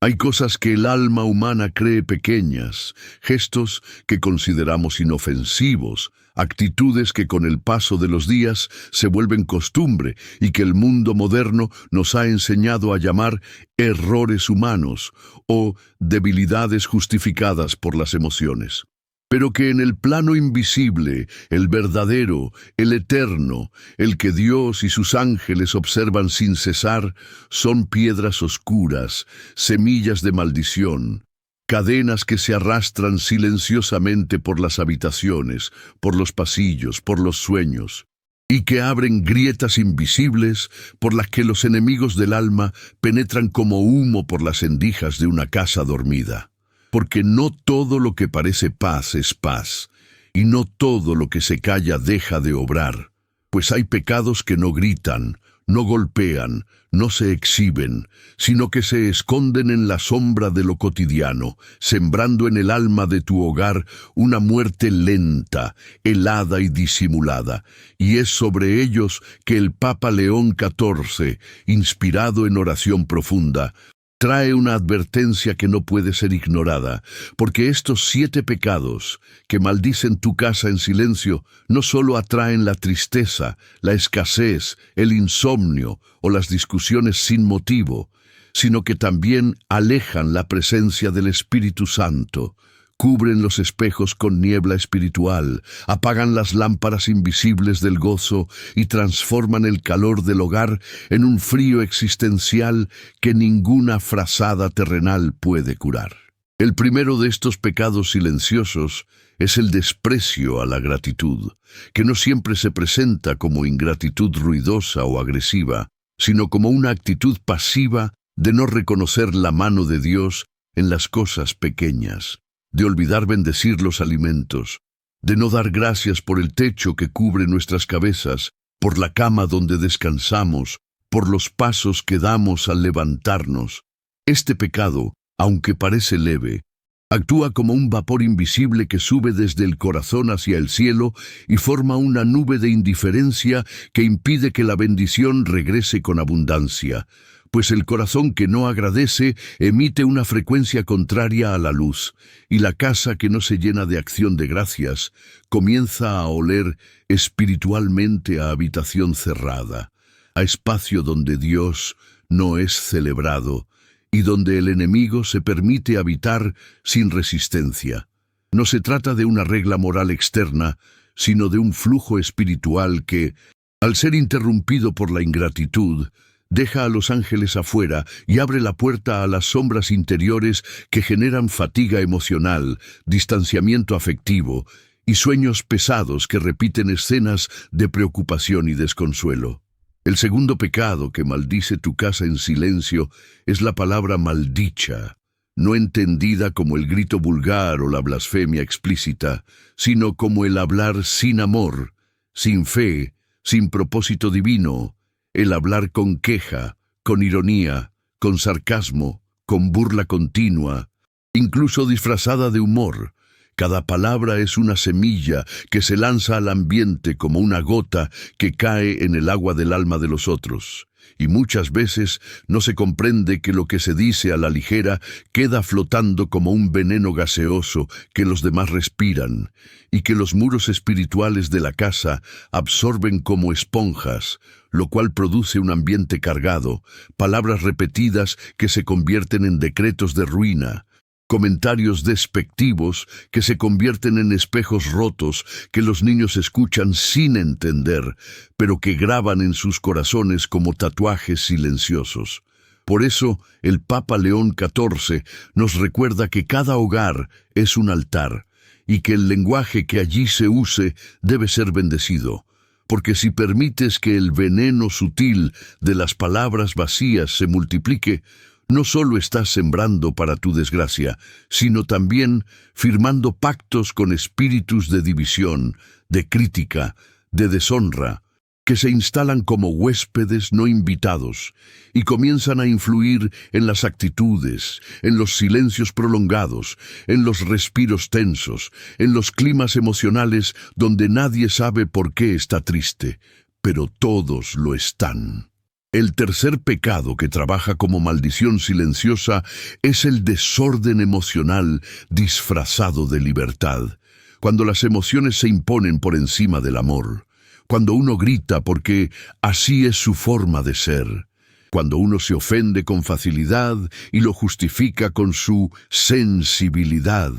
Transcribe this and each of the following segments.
Hay cosas que el alma humana cree pequeñas, gestos que consideramos inofensivos, actitudes que con el paso de los días se vuelven costumbre y que el mundo moderno nos ha enseñado a llamar errores humanos o debilidades justificadas por las emociones. Pero que en el plano invisible, el verdadero, el eterno, el que Dios y sus ángeles observan sin cesar, son piedras oscuras, semillas de maldición, cadenas que se arrastran silenciosamente por las habitaciones, por los pasillos, por los sueños, y que abren grietas invisibles por las que los enemigos del alma penetran como humo por las rendijas de una casa dormida. Porque no todo lo que parece paz es paz, y no todo lo que se calla deja de obrar, pues hay pecados que no gritan, no golpean, no se exhiben, sino que se esconden en la sombra de lo cotidiano, sembrando en el alma de tu hogar una muerte lenta, helada y disimulada, y es sobre ellos que el Papa León XIV, inspirado en oración profunda, trae una advertencia que no puede ser ignorada, porque estos 7 pecados que maldicen tu casa en silencio no solo atraen la tristeza, la escasez, el insomnio o las discusiones sin motivo, sino que también alejan la presencia del Espíritu Santo, cubren los espejos con niebla espiritual, apagan las lámparas invisibles del gozo y transforman el calor del hogar en un frío existencial que ninguna frazada terrenal puede curar. El primero de estos pecados silenciosos es el desprecio a la gratitud, que no siempre se presenta como ingratitud ruidosa o agresiva, sino como una actitud pasiva de no reconocer la mano de Dios en las cosas pequeñas, de olvidar bendecir los alimentos, de no dar gracias por el techo que cubre nuestras cabezas, por la cama donde descansamos, por los pasos que damos al levantarnos. Este pecado, aunque parece leve, actúa como un vapor invisible que sube desde el corazón hacia el cielo y forma una nube de indiferencia que impide que la bendición regrese con abundancia, pues el corazón que no agradece emite una frecuencia contraria a la luz, y la casa que no se llena de acción de gracias comienza a oler espiritualmente a habitación cerrada, a espacio donde Dios no es celebrado y donde el enemigo se permite habitar sin resistencia. No se trata de una regla moral externa, sino de un flujo espiritual que, al ser interrumpido por la ingratitud, deja a los ángeles afuera y abre la puerta a las sombras interiores que generan fatiga emocional, distanciamiento afectivo y sueños pesados que repiten escenas de preocupación y desconsuelo. El segundo pecado que maldice tu casa en silencio es la palabra maldicha, no entendida como el grito vulgar o la blasfemia explícita, sino como el hablar sin amor, sin fe, sin propósito divino, el hablar con queja, con ironía, con sarcasmo, con burla continua, incluso disfrazada de humor. Cada palabra es una semilla que se lanza al ambiente como una gota que cae en el agua del alma de los otros. Y muchas veces no se comprende que lo que se dice a la ligera queda flotando como un veneno gaseoso que los demás respiran, y que los muros espirituales de la casa absorben como esponjas, lo cual produce un ambiente cargado, palabras repetidas que se convierten en decretos de ruina, comentarios despectivos que se convierten en espejos rotos que los niños escuchan sin entender, pero que graban en sus corazones como tatuajes silenciosos. Por eso, el Papa León XIV nos recuerda que cada hogar es un altar y que el lenguaje que allí se use debe ser bendecido, porque si permites que el veneno sutil de las palabras vacías se multiplique, no solo estás sembrando para tu desgracia, sino también firmando pactos con espíritus de división, de crítica, de deshonra, que se instalan como huéspedes no invitados y comienzan a influir en las actitudes, en los silencios prolongados, en los respiros tensos, en los climas emocionales donde nadie sabe por qué está triste, pero todos lo están. El tercer pecado que trabaja como maldición silenciosa es el desorden emocional disfrazado de libertad. Cuando las emociones se imponen por encima del amor. Cuando uno grita porque así es su forma de ser. Cuando uno se ofende con facilidad y lo justifica con su sensibilidad.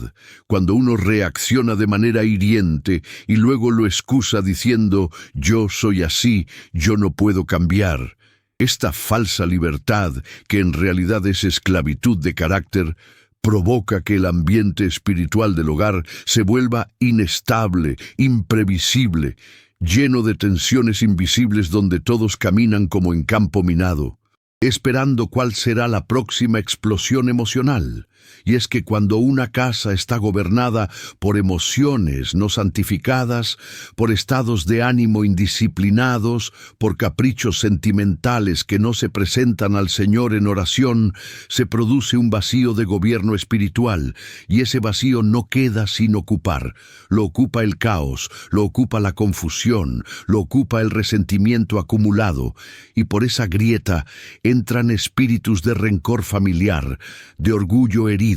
Cuando uno reacciona de manera hiriente y luego lo excusa diciendo yo soy así, yo no puedo cambiar. Esta falsa libertad, que en realidad es esclavitud de carácter, provoca que el ambiente espiritual del hogar se vuelva inestable, imprevisible, lleno de tensiones invisibles donde todos caminan como en campo minado, esperando cuál será la próxima explosión emocional. Y es que cuando una casa está gobernada por emociones no santificadas, por estados de ánimo indisciplinados, por caprichos sentimentales que no se presentan al Señor en oración, se produce un vacío de gobierno espiritual, y ese vacío no queda sin ocupar. Lo ocupa el caos, lo ocupa la confusión, lo ocupa el resentimiento acumulado, y por esa grieta entran espíritus de rencor familiar, de orgullo herido,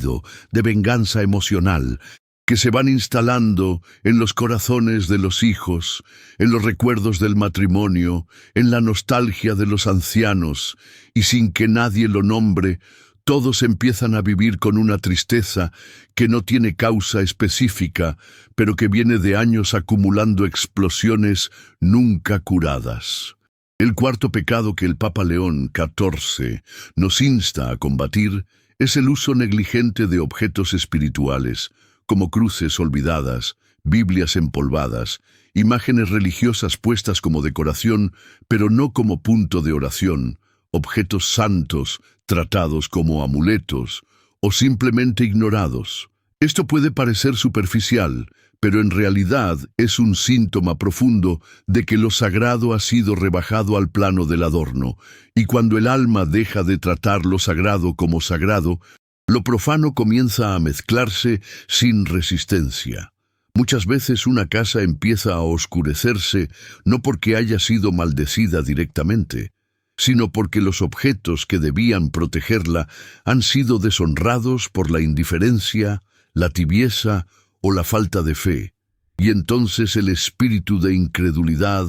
de venganza emocional, que se van instalando en los corazones de los hijos, en los recuerdos del matrimonio, en la nostalgia de los ancianos, y sin que nadie lo nombre, todos empiezan a vivir con una tristeza que no tiene causa específica, pero que viene de años acumulando explosiones nunca curadas. El cuarto pecado que el Papa León XIV nos insta a combatir es el uso negligente de objetos espirituales, como cruces olvidadas, Biblias empolvadas, imágenes religiosas puestas como decoración, pero no como punto de oración, objetos santos tratados como amuletos, o simplemente ignorados. Esto puede parecer superficial, pero en realidad es un síntoma profundo de que lo sagrado ha sido rebajado al plano del adorno, y cuando el alma deja de tratar lo sagrado como sagrado, lo profano comienza a mezclarse sin resistencia. Muchas veces una casa empieza a oscurecerse no porque haya sido maldecida directamente, sino porque los objetos que debían protegerla han sido deshonrados por la indiferencia, la tibieza o la falta de fe, y entonces el espíritu de incredulidad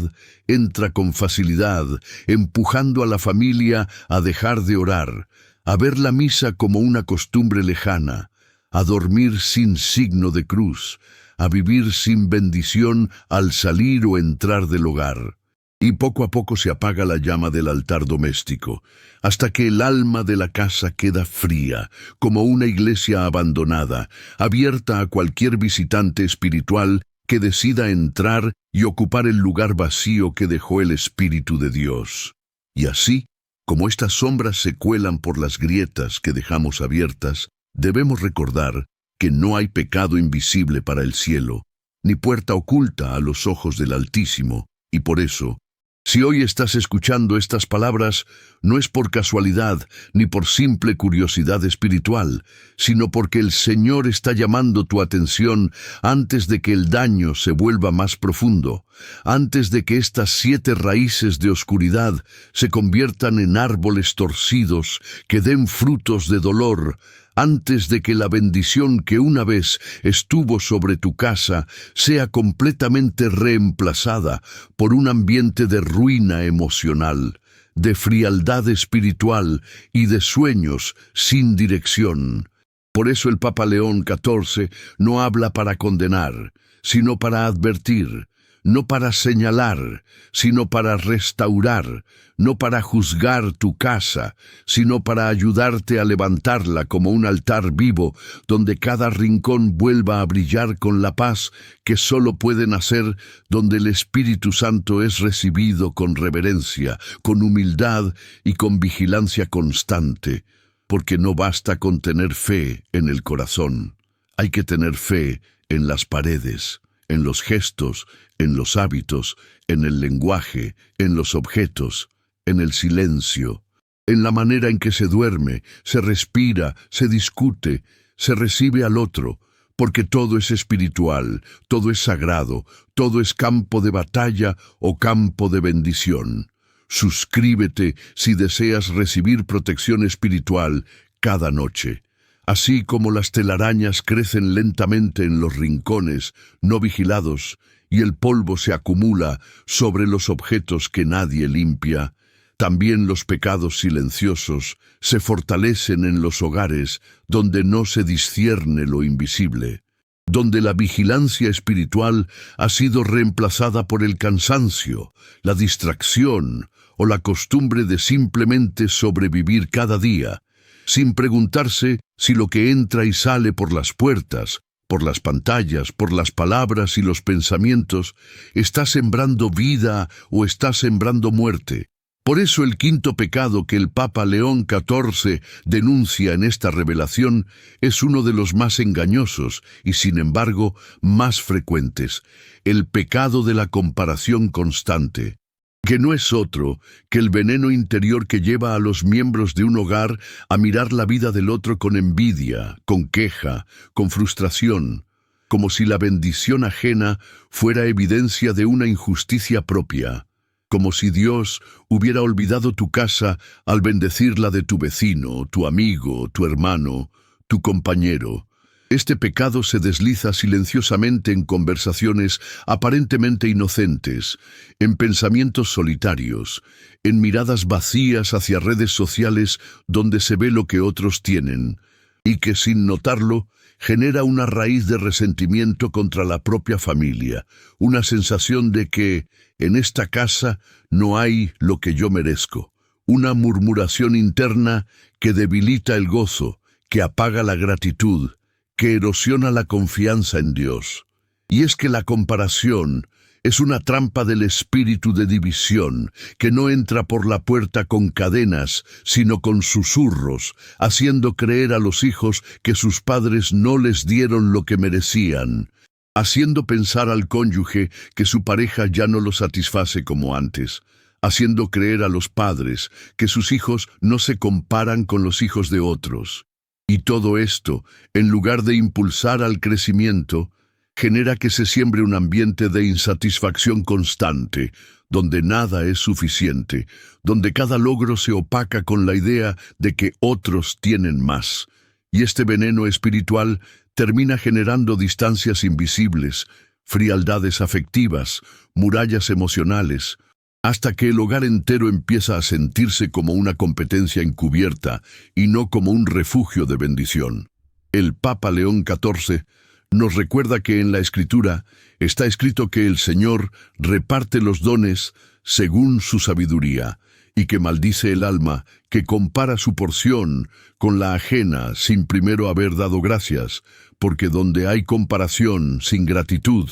entra con facilidad, empujando a la familia a dejar de orar, a ver la misa como una costumbre lejana, a dormir sin signo de cruz, a vivir sin bendición al salir o entrar del hogar. Y poco a poco se apaga la llama del altar doméstico, hasta que el alma de la casa queda fría, como una iglesia abandonada, abierta a cualquier visitante espiritual que decida entrar y ocupar el lugar vacío que dejó el Espíritu de Dios. Y así, como estas sombras se cuelan por las grietas que dejamos abiertas, debemos recordar que no hay pecado invisible para el cielo, ni puerta oculta a los ojos del Altísimo, y por eso, si hoy estás escuchando estas palabras, no es por casualidad ni por simple curiosidad espiritual, sino porque el Señor está llamando tu atención antes de que el daño se vuelva más profundo, antes de que estas 7 raíces de oscuridad se conviertan en árboles torcidos que den frutos de dolor, antes de que la bendición que una vez estuvo sobre tu casa sea completamente reemplazada por un ambiente de ruina emocional, de frialdad espiritual y de sueños sin dirección. Por eso el Papa León XIV no habla para condenar, sino para advertir, no para señalar, sino para restaurar, no para juzgar tu casa, sino para ayudarte a levantarla como un altar vivo, donde cada rincón vuelva a brillar con la paz que solo puede nacer donde el Espíritu Santo es recibido con reverencia, con humildad y con vigilancia constante, porque no basta con tener fe en el corazón, hay que tener fe en las paredes, en los gestos, en los hábitos, en el lenguaje, en los objetos, en el silencio, en la manera en que se duerme, se respira, se discute, se recibe al otro, porque todo es espiritual, todo es sagrado, todo es campo de batalla o campo de bendición. Suscríbete si deseas recibir protección espiritual cada noche. Así como las telarañas crecen lentamente en los rincones no vigilados y el polvo se acumula sobre los objetos que nadie limpia, también los pecados silenciosos se fortalecen en los hogares donde no se discierne lo invisible, donde la vigilancia espiritual ha sido reemplazada por el cansancio, la distracción o la costumbre de simplemente sobrevivir cada día, sin preguntarse si lo que entra y sale por las puertas, por las pantallas, por las palabras y los pensamientos, está sembrando vida o está sembrando muerte. Por eso el quinto pecado que el Papa León XIV denuncia en esta revelación es uno de los más engañosos y, sin embargo, más frecuentes: el pecado de la comparación constante, que no es otro que el veneno interior que lleva a los miembros de un hogar a mirar la vida del otro con envidia, con queja, con frustración, como si la bendición ajena fuera evidencia de una injusticia propia, como si Dios hubiera olvidado tu casa al bendecir la de tu vecino, tu amigo, tu hermano, tu compañero. Este pecado se desliza silenciosamente en conversaciones aparentemente inocentes, en pensamientos solitarios, en miradas vacías hacia redes sociales donde se ve lo que otros tienen, y que sin notarlo genera una raíz de resentimiento contra la propia familia, una sensación de que en esta casa no hay lo que yo merezco, una murmuración interna que debilita el gozo, que apaga la gratitud, que erosiona la confianza en Dios. Y es que la comparación es una trampa del espíritu de división que no entra por la puerta con cadenas, sino con susurros, haciendo creer a los hijos que sus padres no les dieron lo que merecían, haciendo pensar al cónyuge que su pareja ya no lo satisface como antes, haciendo creer a los padres que sus hijos no se comparan con los hijos de otros. Y todo esto, en lugar de impulsar al crecimiento, genera que se siembre un ambiente de insatisfacción constante, donde nada es suficiente, donde cada logro se opaca con la idea de que otros tienen más. Y este veneno espiritual termina generando distancias invisibles, frialdades afectivas, murallas emocionales, hasta que el hogar entero empieza a sentirse como una competencia encubierta y no como un refugio de bendición. El Papa León XIV nos recuerda que en la Escritura está escrito que el Señor reparte los dones según su sabiduría, y que maldice el alma que compara su porción con la ajena sin primero haber dado gracias, porque donde hay comparación sin gratitud,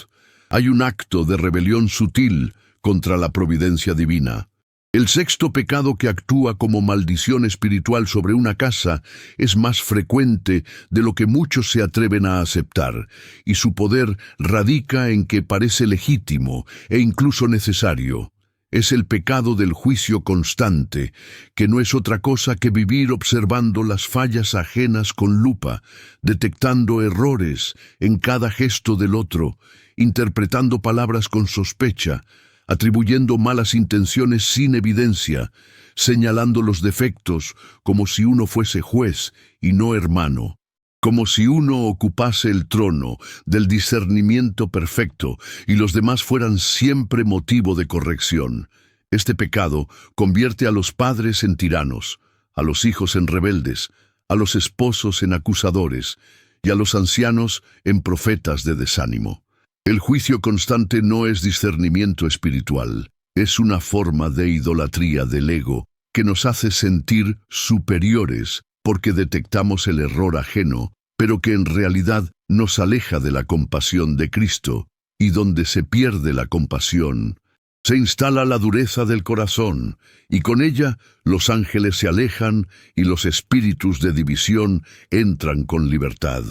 hay un acto de rebelión sutil contra la providencia divina. El sexto pecado que actúa como maldición espiritual sobre una casa es más frecuente de lo que muchos se atreven a aceptar, y su poder radica en que parece legítimo e incluso necesario. Es el pecado del juicio constante, que no es otra cosa que vivir observando las fallas ajenas con lupa, detectando errores en cada gesto del otro, interpretando palabras con sospecha, atribuyendo malas intenciones sin evidencia, señalando los defectos como si uno fuese juez y no hermano, como si uno ocupase el trono del discernimiento perfecto y los demás fueran siempre motivo de corrección. Este pecado convierte a los padres en tiranos, a los hijos en rebeldes, a los esposos en acusadores y a los ancianos en profetas de desánimo. El juicio constante no es discernimiento espiritual, es una forma de idolatría del ego que nos hace sentir superiores porque detectamos el error ajeno, pero que en realidad nos aleja de la compasión de Cristo, y donde se pierde la compasión, se instala la dureza del corazón, y con ella los ángeles se alejan y los espíritus de división entran con libertad.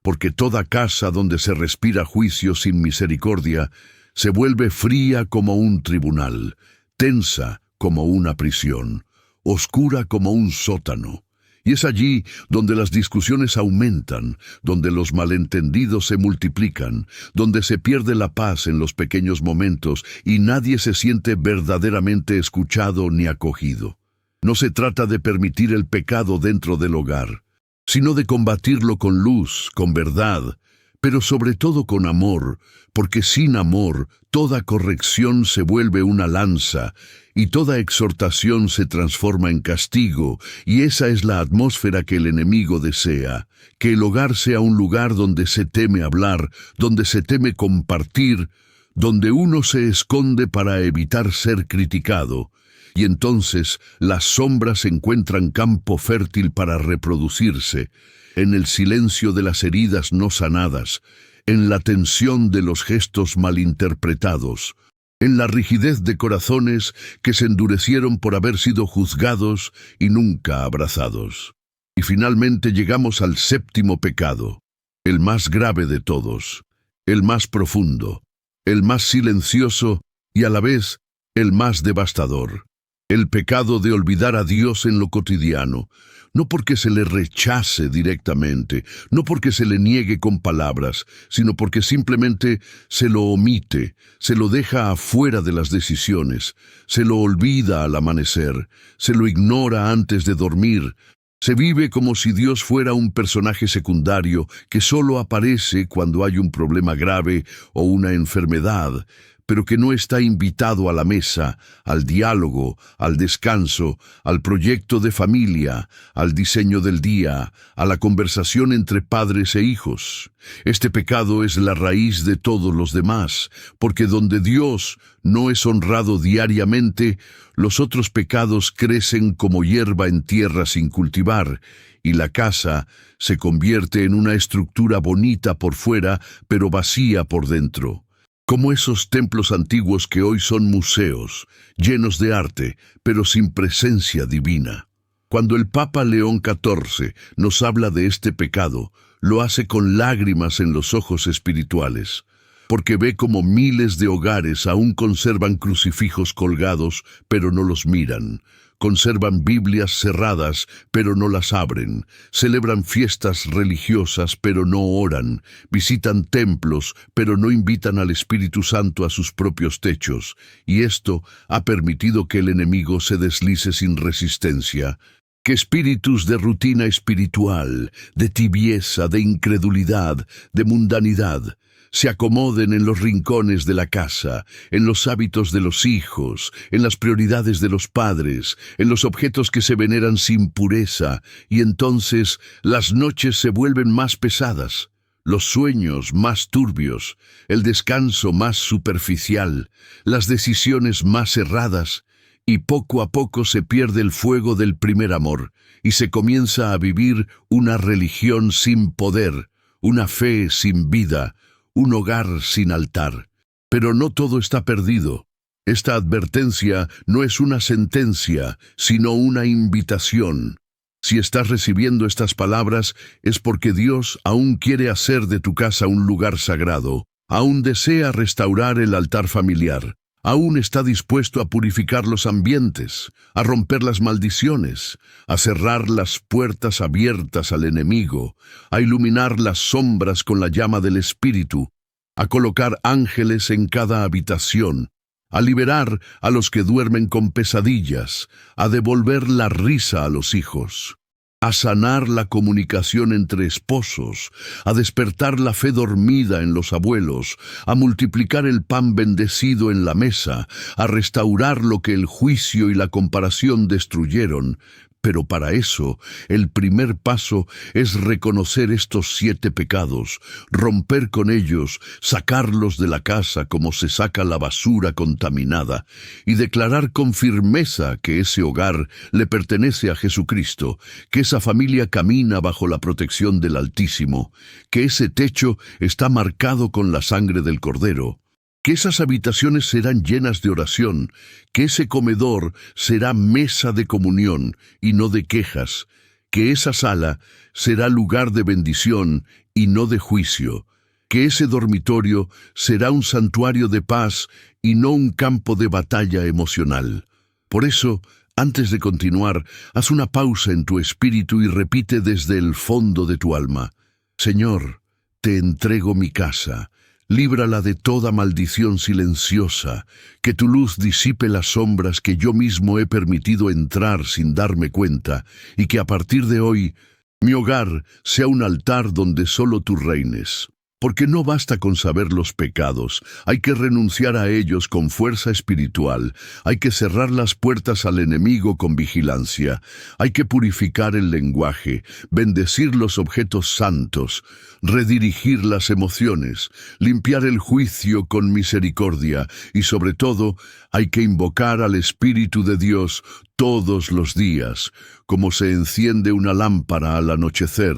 Porque toda casa donde se respira juicio sin misericordia se vuelve fría como un tribunal, tensa como una prisión, oscura como un sótano, Y es allí donde las discusiones aumentan, donde los malentendidos se multiplican, donde se pierde la paz en los pequeños momentos y nadie se siente verdaderamente escuchado ni acogido. No se trata de permitir el pecado dentro del hogar, sino de combatirlo con luz, con verdad, pero sobre todo con amor, porque sin amor toda corrección se vuelve una lanza y toda exhortación se transforma en castigo, y esa es la atmósfera que el enemigo desea, que el hogar sea un lugar donde se teme hablar, donde se teme compartir, donde uno se esconde para evitar ser criticado, y entonces las sombras encuentran campo fértil para reproducirse, en el silencio de las heridas no sanadas, en la tensión de los gestos malinterpretados, en la rigidez de corazones que se endurecieron por haber sido juzgados y nunca abrazados. Y finalmente llegamos al séptimo pecado, el más grave de todos, el más profundo, el más silencioso y a la vez el más devastador. El pecado de olvidar a Dios en lo cotidiano, no porque se le rechace directamente, no porque se le niegue con palabras, sino porque simplemente se lo omite, se lo deja afuera de las decisiones, se lo olvida al amanecer, se lo ignora antes de dormir. Se vive como si Dios fuera un personaje secundario que solo aparece cuando hay un problema grave o una enfermedad, pero que no está invitado a la mesa, al diálogo, al descanso, al proyecto de familia, al diseño del día, a la conversación entre padres e hijos. Este pecado es la raíz de todos los demás, porque donde Dios no es honrado diariamente, los otros pecados crecen como hierba en tierra sin cultivar, y la casa se convierte en una estructura bonita por fuera, pero vacía por dentro. Como esos templos antiguos que hoy son museos, llenos de arte, pero sin presencia divina. Cuando el Papa León XIV nos habla de este pecado, lo hace con lágrimas en los ojos espirituales, porque ve como miles de hogares aún conservan crucifijos colgados, pero no los miran. Conservan Biblias cerradas, pero no las abren. Celebran fiestas religiosas, pero no oran. Visitan templos, pero no invitan al Espíritu Santo a sus propios techos. Y esto ha permitido que el enemigo se deslice sin resistencia. Que espíritus de rutina espiritual, de tibieza, de incredulidad, de mundanidad, se acomoden en los rincones de la casa, en los hábitos de los hijos, en las prioridades de los padres, en los objetos que se veneran sin pureza, y entonces las noches se vuelven más pesadas, los sueños más turbios, el descanso más superficial, las decisiones más erradas, y poco a poco se pierde el fuego del primer amor, y se comienza a vivir una religión sin poder, una fe sin vida, un hogar sin altar. Pero no todo está perdido. Esta advertencia no es una sentencia, sino una invitación. Si estás recibiendo estas palabras, es porque Dios aún quiere hacer de tu casa un lugar sagrado, aún desea restaurar el altar familiar, aún está dispuesto a purificar los ambientes, a romper las maldiciones, a cerrar las puertas abiertas al enemigo, a iluminar las sombras con la llama del Espíritu, a colocar ángeles en cada habitación, a liberar a los que duermen con pesadillas, a devolver la risa a los hijos, a sanar la comunicación entre esposos, a despertar la fe dormida en los abuelos, a multiplicar el pan bendecido en la mesa, a restaurar lo que el juicio y la comparación destruyeron. Pero para eso, el primer paso es reconocer estos 7 pecados, romper con ellos, sacarlos de la casa como se saca la basura contaminada, y declarar con firmeza que ese hogar le pertenece a Jesucristo, que esa familia camina bajo la protección del Altísimo, que ese techo está marcado con la sangre del Cordero, que esas habitaciones serán llenas de oración, que ese comedor será mesa de comunión y no de quejas, que esa sala será lugar de bendición y no de juicio, que ese dormitorio será un santuario de paz y no un campo de batalla emocional. Por eso, Antes de continuar, haz una pausa en tu espíritu y repite desde el fondo de tu alma: Señor, te entrego mi casa. Líbrala de toda maldición silenciosa, que tu luz disipe las sombras que yo mismo he permitido entrar sin darme cuenta, y que a partir de hoy mi hogar sea un altar donde solo tú reines. Porque no basta con saber los pecados, hay que renunciar a ellos con fuerza espiritual, hay que cerrar las puertas al enemigo con vigilancia, hay que purificar el lenguaje, bendecir los objetos santos, redirigir las emociones, limpiar el juicio con misericordia y sobre todo hay que invocar al Espíritu de Dios todos los días, como se enciende una lámpara al anochecer,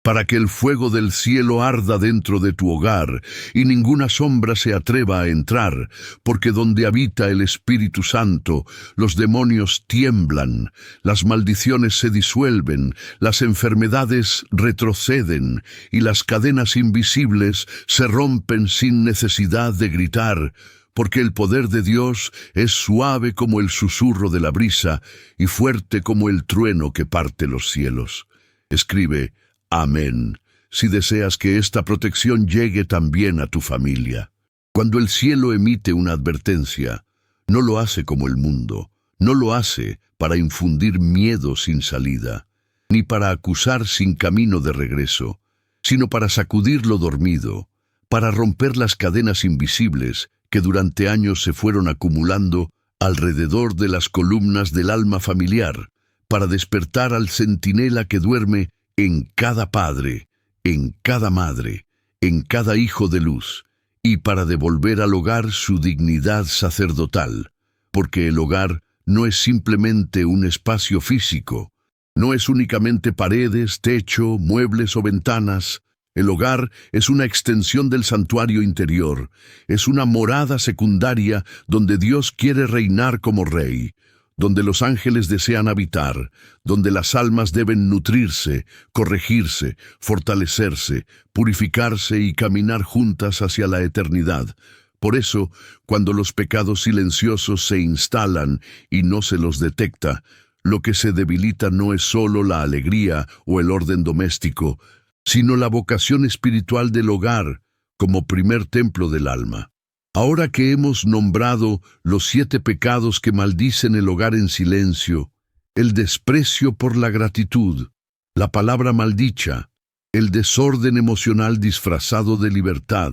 para que el fuego del cielo arda dentro de tu hogar y ninguna sombra se atreva a entrar, porque donde habita el Espíritu Santo, los demonios tiemblan, las maldiciones se disuelven, las enfermedades retroceden y las cadenas invisibles se rompen sin necesidad de gritar, porque el poder de Dios es suave como el susurro de la brisa y fuerte como el trueno que parte los cielos. Escribe: Amén, si deseas que esta protección llegue también a tu familia. Cuando el cielo emite una advertencia, no lo hace como el mundo, no lo hace para infundir miedo sin salida, ni para acusar sin camino de regreso, sino para sacudir lo dormido, para romper las cadenas invisibles que durante años se fueron acumulando alrededor de las columnas del alma familiar, para despertar al centinela que duerme en cada padre, en cada madre, en cada hijo de luz, y para devolver al hogar su dignidad sacerdotal, porque el hogar no es simplemente un espacio físico, no es únicamente paredes, techo, muebles o ventanas. El hogar es una extensión del santuario interior, es una morada secundaria donde Dios quiere reinar como rey, donde los ángeles desean habitar, donde las almas deben nutrirse, corregirse, fortalecerse, purificarse y caminar juntas hacia la eternidad. Por eso, cuando los pecados silenciosos se instalan y no se los detecta, lo que se debilita no es solo la alegría o el orden doméstico, sino la vocación espiritual del hogar como primer templo del alma. Ahora que hemos nombrado los 7 pecados que maldicen el hogar en silencio, el desprecio por la gratitud, la palabra maldicha, el desorden emocional disfrazado de libertad,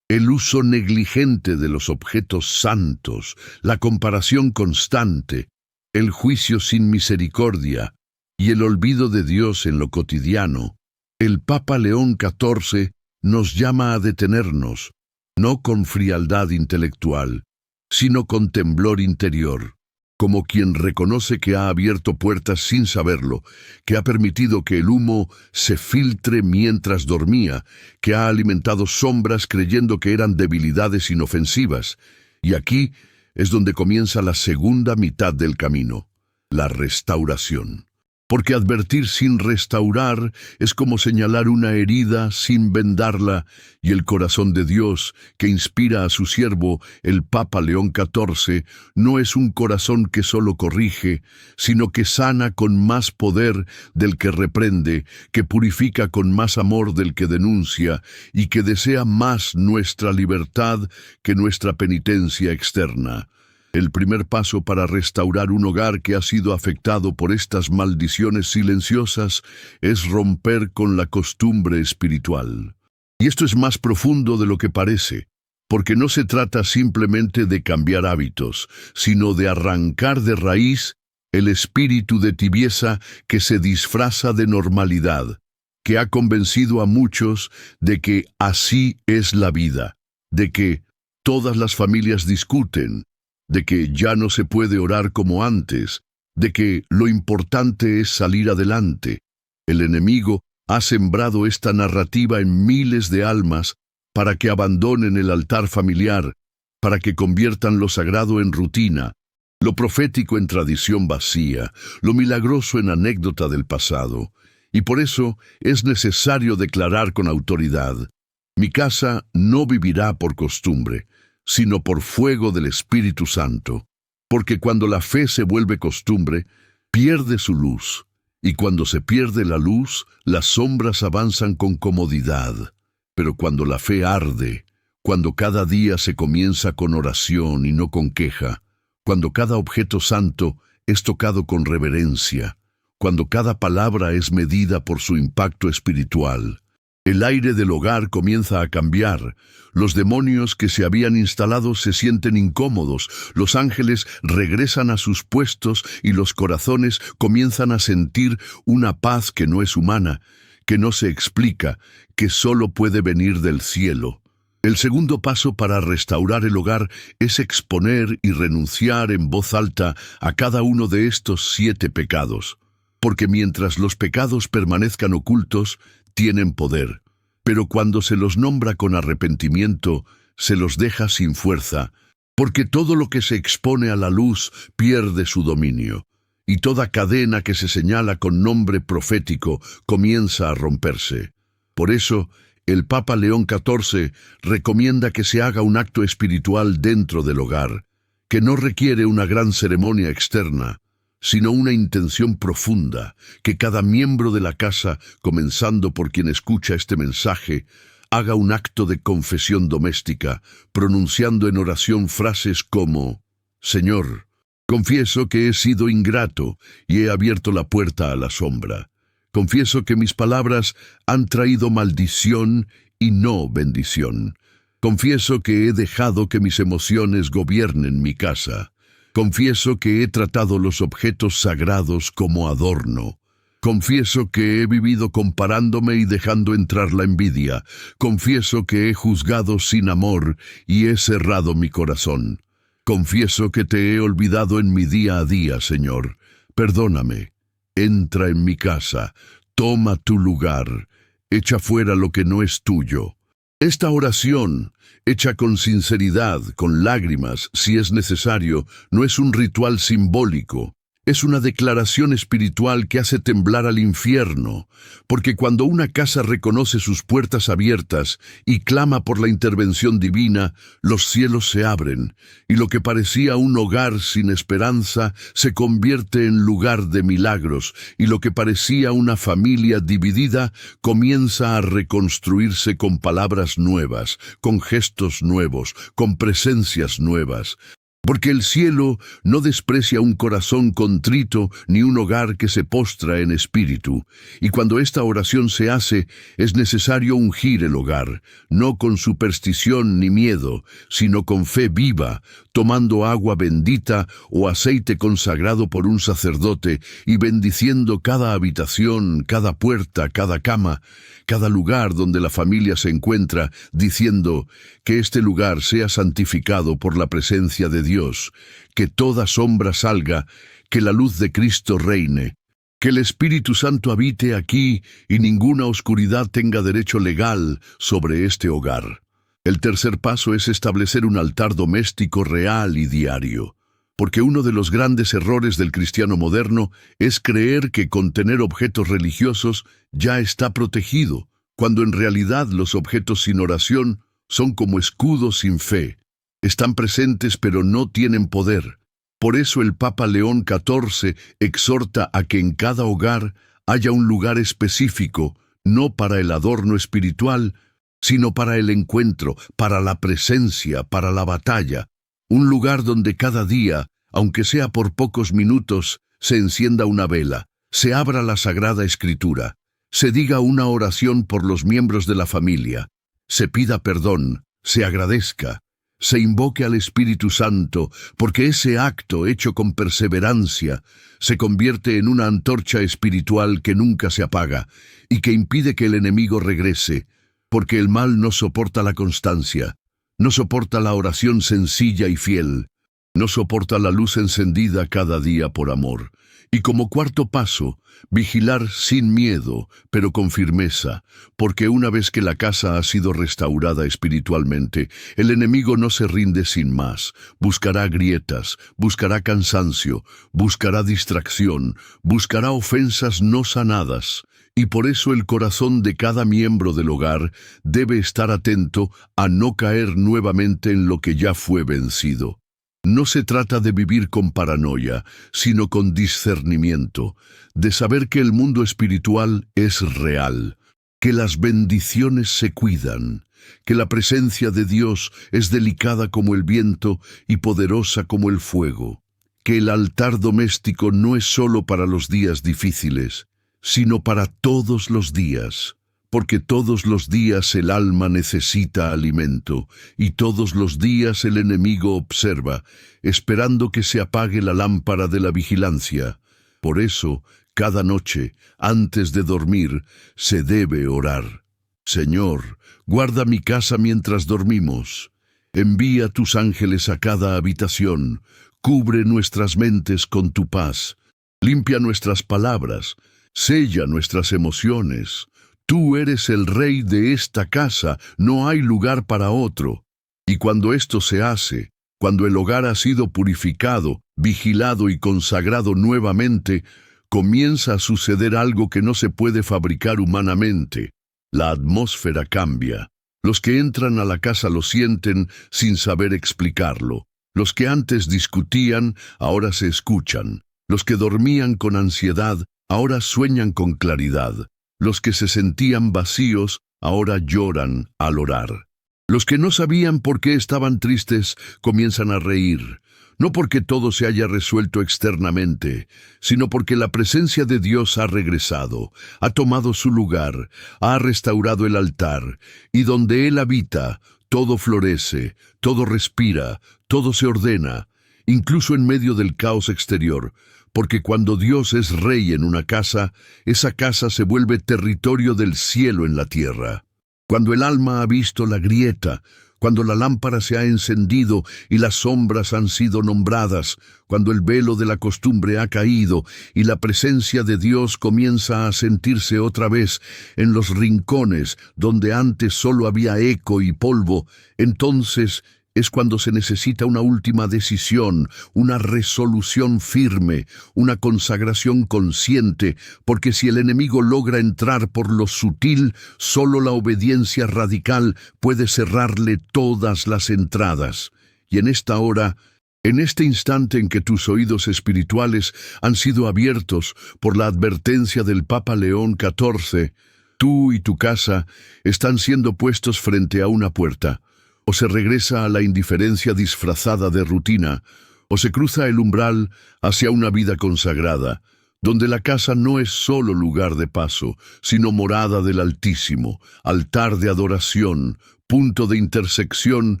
el uso negligente de los objetos santos, la comparación constante, el juicio sin misericordia y el olvido de Dios en lo cotidiano, el Papa León XIV nos llama a detenernos, no con frialdad intelectual, sino con temblor interior, como quien reconoce que ha abierto puertas sin saberlo, que ha permitido que el humo se filtre mientras dormía, que ha alimentado sombras creyendo que eran debilidades inofensivas. Y aquí es donde comienza la segunda mitad del camino, la restauración. Porque advertir sin restaurar es como señalar una herida sin vendarla, y el corazón de Dios, que inspira a su siervo, el Papa León XIV, no es un corazón que solo corrige, sino que sana con más poder del que reprende, que purifica con más amor del que denuncia, y que desea más nuestra libertad que nuestra penitencia externa. El primer paso para restaurar un hogar que ha sido afectado por estas maldiciones silenciosas es romper con la costumbre espiritual. Y esto es más profundo de lo que parece, porque no se trata simplemente de cambiar hábitos, sino de arrancar de raíz el espíritu de tibieza que se disfraza de normalidad, que ha convencido a muchos de que así es la vida, de que todas las familias discuten, de que ya no se puede orar como antes, de que lo importante es salir adelante. El enemigo ha sembrado esta narrativa en miles de almas para que abandonen el altar familiar, para que conviertan lo sagrado en rutina, lo profético en tradición vacía, lo milagroso en anécdota del pasado. Y por eso es necesario declarar con autoridad: mi casa no vivirá por costumbre, sino por fuego del Espíritu Santo. Porque cuando la fe se vuelve costumbre, pierde su luz. Y cuando se pierde la luz, las sombras avanzan con comodidad. Pero cuando la fe arde, cuando cada día se comienza con oración y no con queja, cuando cada objeto santo es tocado con reverencia, cuando cada palabra es medida por su impacto espiritual, el aire del hogar comienza a cambiar. Los demonios que se habían instalado se sienten incómodos, los ángeles regresan a sus puestos y los corazones comienzan a sentir una paz que no es humana, que no se explica, que solo puede venir del cielo. El segundo paso para restaurar el hogar es exponer y renunciar en voz alta a cada uno de estos 7 pecados. Porque mientras los pecados permanezcan ocultos, tienen poder. Pero cuando se los nombra con arrepentimiento, se los deja sin fuerza, porque todo lo que se expone a la luz pierde su dominio, y toda cadena que se señala con nombre profético comienza a romperse. Por eso, el Papa León XIV recomienda que se haga un acto espiritual dentro del hogar, que no requiere una gran ceremonia externa, sino una intención profunda, que cada miembro de la casa, comenzando por quien escucha este mensaje, haga un acto de confesión doméstica, pronunciando en oración frases como: Señor, confieso que he sido ingrato y he abierto la puerta a la sombra. Confieso que mis palabras han traído maldición y no bendición. Confieso que he dejado que mis emociones gobiernen mi casa. Confieso que he tratado los objetos sagrados como adorno. Confieso que he vivido comparándome y dejando entrar la envidia. Confieso que he juzgado sin amor y he cerrado mi corazón. Confieso que te he olvidado en mi día a día, Señor. Perdóname. Entra en mi casa. Toma tu lugar. Echa fuera lo que no es tuyo. Esta oración, hecha con sinceridad, con lágrimas, si es necesario, no es un ritual simbólico. Es una declaración espiritual que hace temblar al infierno, porque cuando una casa reconoce sus puertas abiertas y clama por la intervención divina, los cielos se abren, y lo que parecía un hogar sin esperanza se convierte en lugar de milagros, y lo que parecía una familia dividida comienza a reconstruirse con palabras nuevas, con gestos nuevos, con presencias nuevas. Porque el cielo no desprecia un corazón contrito ni un hogar que se postra en espíritu. Y cuando esta oración se hace, es necesario ungir el hogar, no con superstición ni miedo, sino con fe viva, tomando agua bendita o aceite consagrado por un sacerdote y bendiciendo cada habitación, cada puerta, cada cama, cada lugar donde la familia se encuentra, diciendo: que este lugar sea santificado por la presencia de Dios, que toda sombra salga, que la luz de Cristo reine, que el Espíritu Santo habite aquí y ninguna oscuridad tenga derecho legal sobre este hogar. El tercer paso es establecer un altar doméstico real y diario, porque uno de los grandes errores del cristiano moderno es creer que con tener objetos religiosos ya está protegido, cuando en realidad los objetos sin oración son como escudos sin fe. Están presentes pero no tienen poder. Por eso el Papa León XIV exhorta a que en cada hogar haya un lugar específico, no para el adorno espiritual, sino para el encuentro, para la presencia, para la batalla. Un lugar donde cada día, aunque sea por pocos minutos, se encienda una vela, se abra la Sagrada Escritura, se diga una oración por los miembros de la familia, se pida perdón, se agradezca, se invoque al Espíritu Santo, porque ese acto hecho con perseverancia se convierte en una antorcha espiritual que nunca se apaga y que impide que el enemigo regrese, porque el mal no soporta la constancia, no soporta la oración sencilla y fiel, no soporta la luz encendida cada día por amor. Y como cuarto paso, vigilar sin miedo, pero con firmeza, porque una vez que la casa ha sido restaurada espiritualmente, el enemigo no se rinde sin más. Buscará grietas, buscará cansancio, buscará distracción, buscará ofensas no sanadas. Y por eso el corazón de cada miembro del hogar debe estar atento a no caer nuevamente en lo que ya fue vencido. No se trata de vivir con paranoia, sino con discernimiento, de saber que el mundo espiritual es real, que las bendiciones se cuidan, que la presencia de Dios es delicada como el viento y poderosa como el fuego, que el altar doméstico no es solo para los días difíciles, sino para todos los días, porque todos los días el alma necesita alimento, y todos los días el enemigo observa, esperando que se apague la lámpara de la vigilancia. Por eso, cada noche, antes de dormir, se debe orar. Señor, guarda mi casa mientras dormimos. Envía tus ángeles a cada habitación. Cubre nuestras mentes con tu paz. Limpia nuestras palabras. Sella nuestras emociones. Tú eres el rey de esta casa, no hay lugar para otro. Y cuando esto se hace, cuando el hogar ha sido purificado, vigilado y consagrado nuevamente, comienza a suceder algo que no se puede fabricar humanamente. La atmósfera cambia. Los que entran a la casa lo sienten sin saber explicarlo. Los que antes discutían, ahora se escuchan. Los que dormían con ansiedad, ahora sueñan con claridad. Los que se sentían vacíos, ahora lloran al orar. Los que no sabían por qué estaban tristes, comienzan a reír. No porque todo se haya resuelto externamente, sino porque la presencia de Dios ha regresado, ha tomado su lugar, ha restaurado el altar, y donde Él habita, todo florece, todo respira, todo se ordena, incluso en medio del caos exterior, porque cuando Dios es rey en una casa, esa casa se vuelve territorio del cielo en la tierra. Cuando el alma ha visto la grieta, cuando la lámpara se ha encendido y las sombras han sido nombradas, cuando el velo de la costumbre ha caído y la presencia de Dios comienza a sentirse otra vez en los rincones donde antes solo había eco y polvo, entonces es cuando se necesita una última decisión, una resolución firme, una consagración consciente, porque si el enemigo logra entrar por lo sutil, solo la obediencia radical puede cerrarle todas las entradas. Y en esta hora, en este instante en que tus oídos espirituales han sido abiertos por la advertencia del Papa León XIV, tú y tu casa están siendo puestos frente a una puerta. O se regresa a la indiferencia disfrazada de rutina, o se cruza el umbral hacia una vida consagrada, donde la casa no es solo lugar de paso, sino morada del Altísimo, altar de adoración, punto de intersección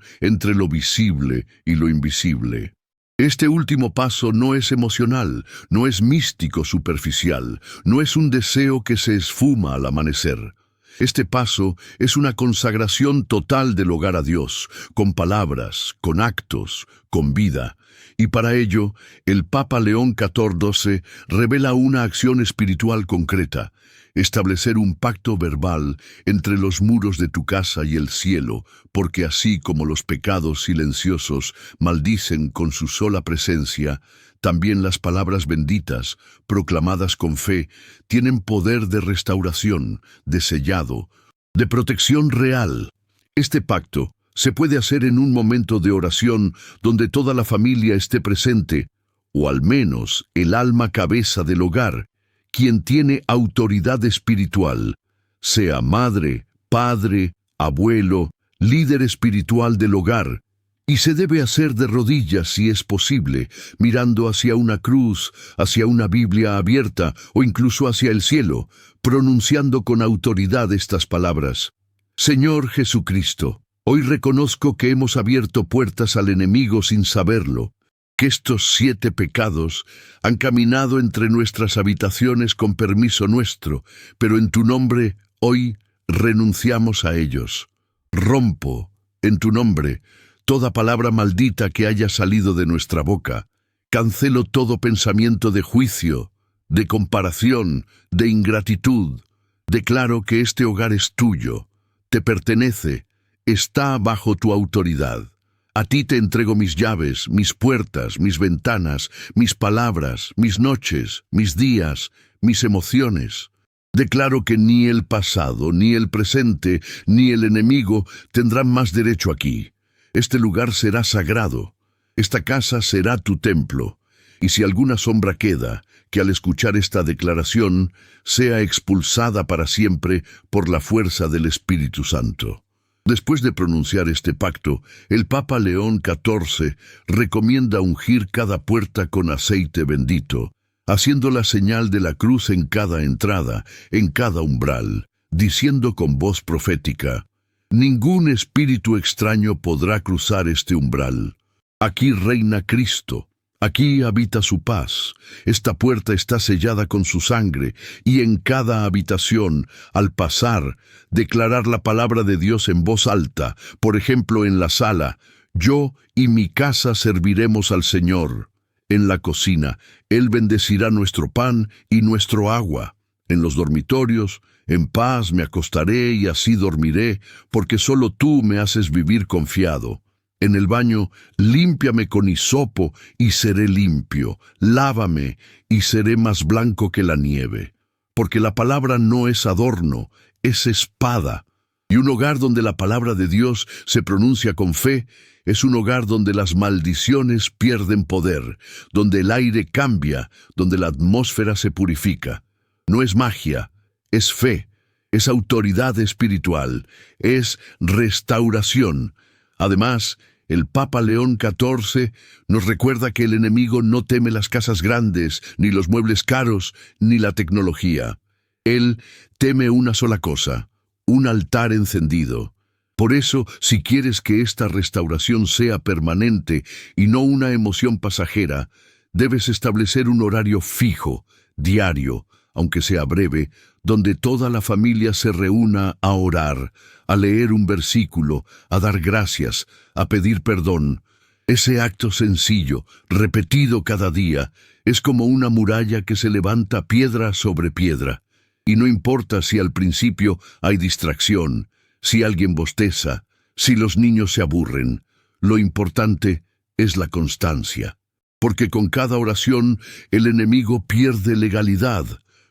entre lo visible y lo invisible. Este último paso no es emocional, no es místico superficial, no es un deseo que se esfuma al amanecer. Este paso es una consagración total del hogar a Dios, con palabras, con actos, con vida. Y para ello, el Papa León XIV revela una acción espiritual concreta: establecer un pacto verbal entre los muros de tu casa y el cielo, porque así como los pecados silenciosos maldicen con su sola presencia, también las palabras benditas, proclamadas con fe, tienen poder de restauración, de sellado, de protección real. Este pacto se puede hacer en un momento de oración donde toda la familia esté presente, o al menos el alma cabeza del hogar, quien tiene autoridad espiritual, sea madre, padre, abuelo, líder espiritual del hogar, y se debe hacer de rodillas si es posible, mirando hacia una cruz, hacia una Biblia abierta o incluso hacia el cielo, pronunciando con autoridad estas palabras: Señor Jesucristo, hoy reconozco que hemos abierto puertas al enemigo sin saberlo, que estos 7 pecados han caminado entre nuestras habitaciones con permiso nuestro, pero en tu nombre hoy renunciamos a ellos. Rompo, en tu nombre, toda palabra maldita que haya salido de nuestra boca. Cancelo todo pensamiento de juicio, de comparación, de ingratitud. Declaro que este hogar es tuyo, te pertenece, está bajo tu autoridad. A ti te entrego mis llaves, mis puertas, mis ventanas, mis palabras, mis noches, mis días, mis emociones. Declaro que ni el pasado, ni el presente, ni el enemigo tendrán más derecho aquí. Este lugar será sagrado. Esta casa será tu templo, y si alguna sombra queda, que al escuchar esta declaración sea expulsada para siempre por la fuerza del Espíritu Santo. Después de pronunciar este pacto, el Papa León XIV recomienda ungir cada puerta con aceite bendito, haciendo la señal de la cruz en cada entrada, en cada umbral, diciendo con voz profética: «Ningún espíritu extraño podrá cruzar este umbral. Aquí reina Cristo. Aquí habita su paz. Esta puerta está sellada con su sangre, y en cada habitación, al pasar, declarar la palabra de Dios en voz alta. Por ejemplo, en la sala: yo y mi casa serviremos al Señor. En la cocina, Él bendecirá nuestro pan y nuestro agua. En los dormitorios, en paz me acostaré y así dormiré, porque solo tú me haces vivir confiado. En el baño, límpiame con hisopo y seré limpio. Lávame y seré más blanco que la nieve. Porque la palabra no es adorno, es espada. Y un hogar donde la palabra de Dios se pronuncia con fe es un hogar donde las maldiciones pierden poder, donde el aire cambia, donde la atmósfera se purifica. No es magia, es fe, es autoridad espiritual, es restauración. Además, el Papa León XIV nos recuerda que el enemigo no teme las casas grandes, ni los muebles caros, ni la tecnología. Él teme una sola cosa: un altar encendido. Por eso, si quieres que esta restauración sea permanente y no una emoción pasajera, debes establecer un horario fijo, diario, aunque sea breve, donde toda la familia se reúna a orar, a leer un versículo, a dar gracias, a pedir perdón. Ese acto sencillo, repetido cada día, es como una muralla que se levanta piedra sobre piedra. Y no importa si al principio hay distracción, si alguien bosteza, si los niños se aburren, lo importante es la constancia. Porque con cada oración el enemigo pierde legalidad.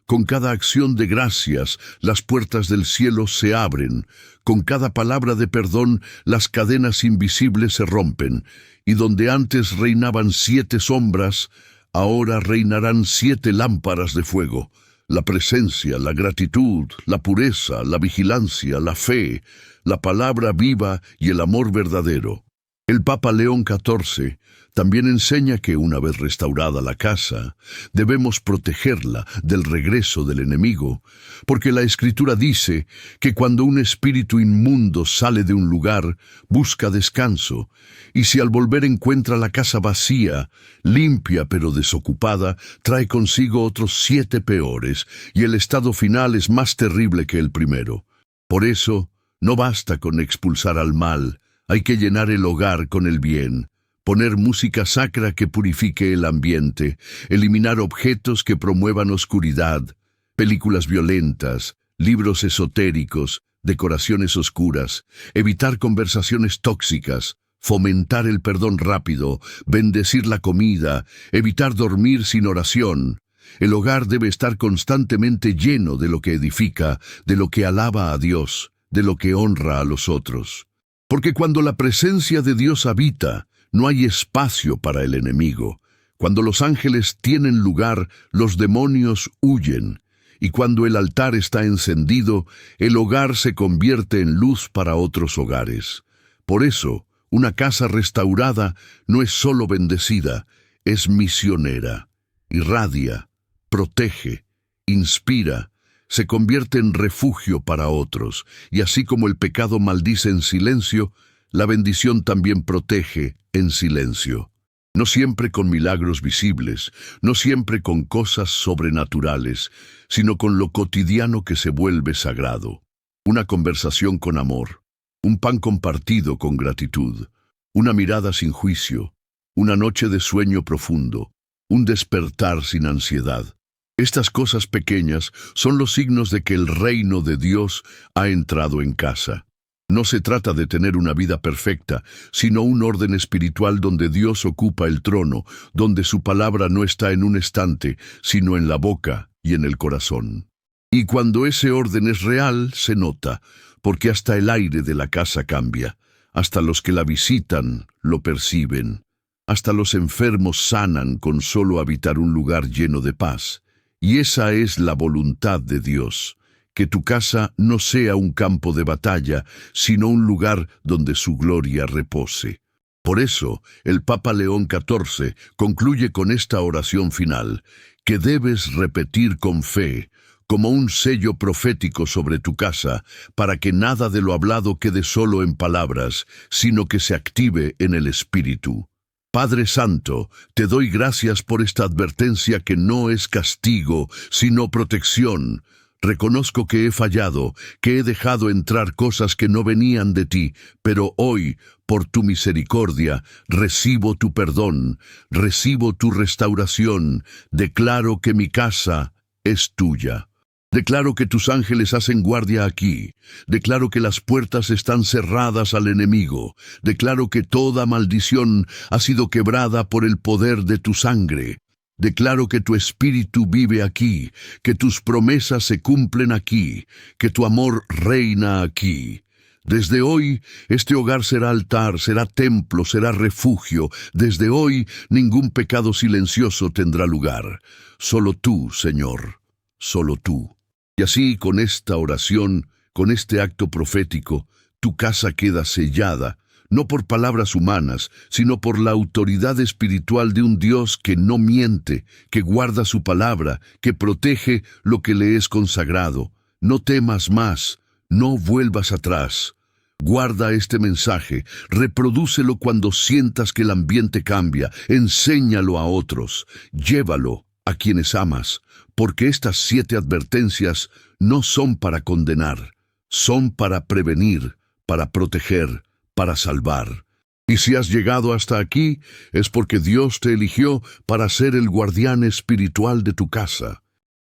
Con cada acción de gracias, las puertas del cielo se abren. Con cada palabra de perdón, las cadenas invisibles se rompen. Y donde antes reinaban 7 sombras, ahora reinarán 7 lámparas de fuego. La presencia, la gratitud, la pureza, la vigilancia, la fe, la palabra viva y el amor verdadero. El Papa León XIV también enseña que una vez restaurada la casa, debemos protegerla del regreso del enemigo, porque la Escritura dice que cuando un espíritu inmundo sale de un lugar, busca descanso, y si al volver encuentra la casa vacía, limpia pero desocupada, trae consigo otros 7 peores, y el estado final es más terrible que el primero. Por eso, no basta con expulsar al mal, hay que llenar el hogar con el bien. Poner música sacra que purifique el ambiente, eliminar objetos que promuevan oscuridad, películas violentas, libros esotéricos, decoraciones oscuras, evitar conversaciones tóxicas, fomentar el perdón rápido, bendecir la comida, evitar dormir sin oración. El hogar debe estar constantemente lleno de lo que edifica, de lo que alaba a Dios, de lo que honra a los otros. Porque cuando la presencia de Dios habita, no hay espacio para el enemigo. Cuando los ángeles tienen lugar, los demonios huyen. Y cuando el altar está encendido, el hogar se convierte en luz para otros hogares. Por eso, una casa restaurada no es solo bendecida, es misionera. Irradia, protege, inspira, se convierte en refugio para otros. Y así como el pecado maldice en silencio, la bendición también protege en silencio. No siempre con milagros visibles, no siempre con cosas sobrenaturales, sino con lo cotidiano que se vuelve sagrado. Una conversación con amor, un pan compartido con gratitud, una mirada sin juicio, una noche de sueño profundo, un despertar sin ansiedad. Estas cosas pequeñas son los signos de que el reino de Dios ha entrado en casa. No se trata de tener una vida perfecta, sino un orden espiritual donde Dios ocupa el trono, donde su palabra no está en un estante, sino en la boca y en el corazón. Y cuando ese orden es real, se nota, porque hasta el aire de la casa cambia, hasta los que la visitan lo perciben. Hasta los enfermos sanan con solo habitar un lugar lleno de paz. Y esa es la voluntad de Dios, que tu casa no sea un campo de batalla, sino un lugar donde su gloria repose. Por eso, el Papa León XIV concluye con esta oración final, que debes repetir con fe, como un sello profético sobre tu casa, para que nada de lo hablado quede solo en palabras, sino que se active en el Espíritu. Padre Santo, te doy gracias por esta advertencia que no es castigo, sino protección. Reconozco que he fallado, que he dejado entrar cosas que no venían de ti, pero hoy, por tu misericordia, recibo tu perdón, recibo tu restauración, declaro que mi casa es tuya. Declaro que tus ángeles hacen guardia aquí. Declaro que las puertas están cerradas al enemigo. Declaro que toda maldición ha sido quebrada por el poder de tu sangre. Declaro que tu espíritu vive aquí, que tus promesas se cumplen aquí, que tu amor reina aquí. Desde hoy, este hogar será altar, será templo, será refugio. Desde hoy, ningún pecado silencioso tendrá lugar. Solo tú, Señor, solo tú. Y así, con esta oración, con este acto profético, tu casa queda sellada, no por palabras humanas, sino por la autoridad espiritual de un Dios que no miente, que guarda su palabra, que protege lo que le es consagrado. No temas más, no vuelvas atrás. Guarda este mensaje, reprodúcelo cuando sientas que el ambiente cambia, enséñalo a otros, llévalo a quienes amas, porque estas 7 advertencias no son para condenar, son para prevenir, para proteger, para salvar. Y si has llegado hasta aquí, es porque Dios te eligió para ser el guardián espiritual de tu casa.